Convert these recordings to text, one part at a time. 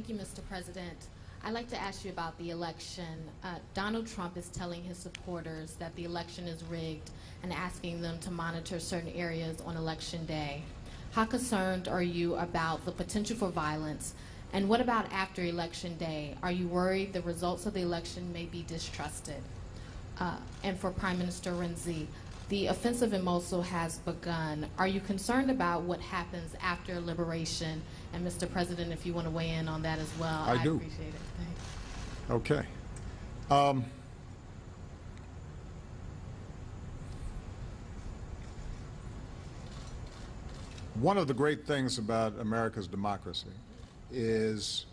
Thank you, Mr. President. I'd like to ask you about the election. Donald Trump is telling his supporters that the election is rigged and asking them to monitor certain areas on Election Day. How concerned are you about the potential for violence? And what about after Election Day? Are you worried the results of the election may be distrusted? And for Prime Minister Renzi, the offensive in Mosul has begun. Are you concerned about what happens after liberation? And Mr. President, if you want to weigh in on that as well, I do. appreciate it. Thanks. Okay. One of the great things about America's democracy is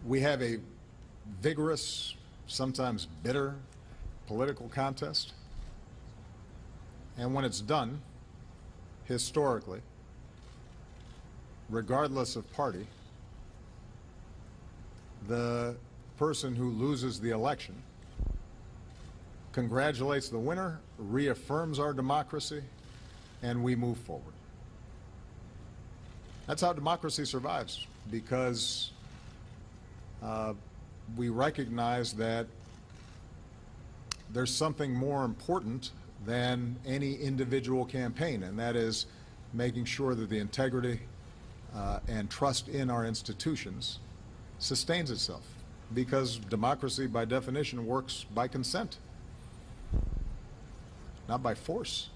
we have a vigorous, sometimes bitter, political contest. And when it's done, historically, regardless of party, the person who loses the election congratulates the winner, reaffirms our democracy, and we move forward. That's how democracy survives, because we recognize that there's something more important than any individual campaign, and that is making sure that the integrity and trust in our institutions sustains itself, because democracy by definition works by consent, not by force.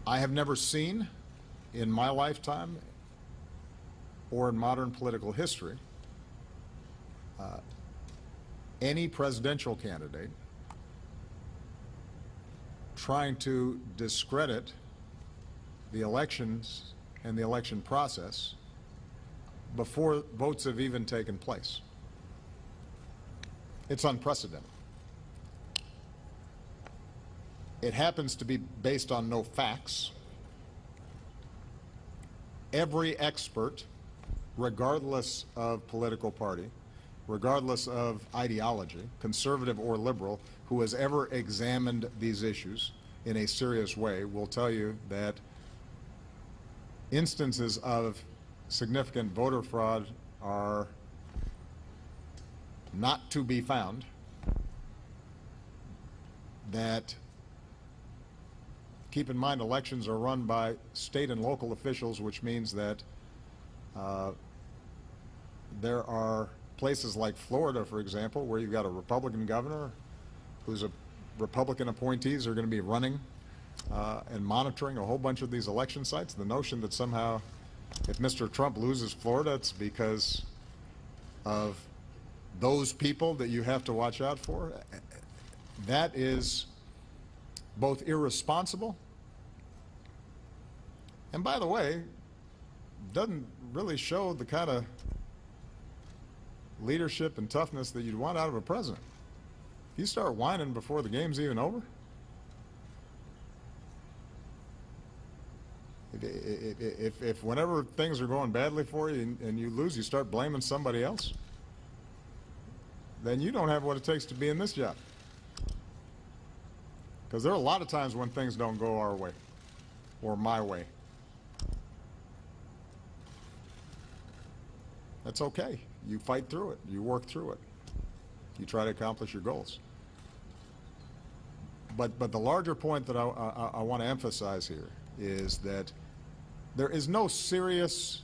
I have never seen in my lifetime or in modern political history any presidential candidate trying to discredit the elections and the election process before votes have even taken place. It's unprecedented. It happens to be based on no facts. Every expert, regardless of political party, regardless of ideology, conservative or liberal, who has ever examined these issues in a serious way will tell you that instances of significant voter fraud are not to be found, that, keep in mind, elections are run by state and local officials, which means that there are places like Florida, for example, where you've got a Republican governor who's a Republican appointees are going to be running and monitoring a whole bunch of these election sites. The notion that somehow if Mr. Trump loses Florida, it's because of those people that you have to watch out for, that is both irresponsible and, by the way, doesn't really show the kind of leadership and toughness that you'd want out of a president. If you start whining before the game's even over, if whenever things are going badly for you and you lose, you start blaming somebody else, then you don't have what it takes to be in this job. Because there are a lot of times when things don't go our way or my way. That's okay. You fight through it. You work through it. You try to accomplish your goals. But the larger point that I want to emphasize here is that there is no serious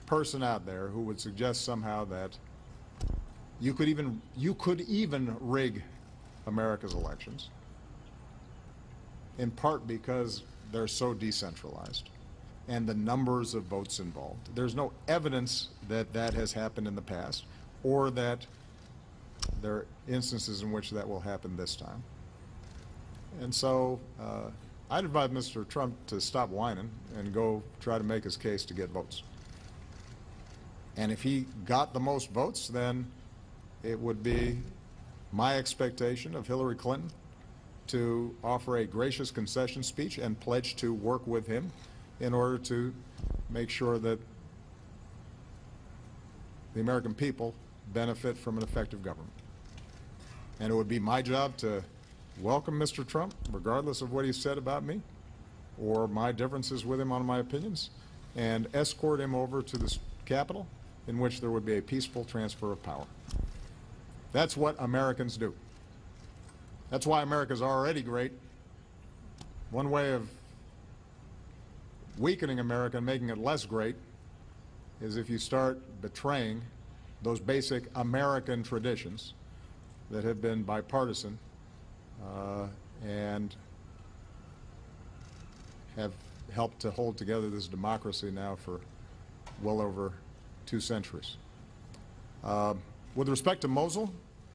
person out there who would suggest somehow that you could even rig America's elections, in part because they're so decentralized and the numbers of votes involved. There's no evidence that that has happened in the past or that there are instances in which that will happen this time. And so I'd advise Mr. Trump to stop whining and go try to make his case to get votes. And if he got the most votes, then it would be my expectation of Hillary Clinton to offer a gracious concession speech and pledge to work with him in order to make sure that the American people benefit from an effective government. And it would be my job to welcome Mr. Trump, regardless of what he said about me or my differences with him on my opinions, and escort him over to the Capitol, in which there would be a peaceful transfer of power. That's what Americans do. That's why America's already great. One way of weakening America and making it less great is if you start betraying those basic American traditions that have been bipartisan and have helped to hold together this democracy now for well over 2 centuries. With respect to Mosul,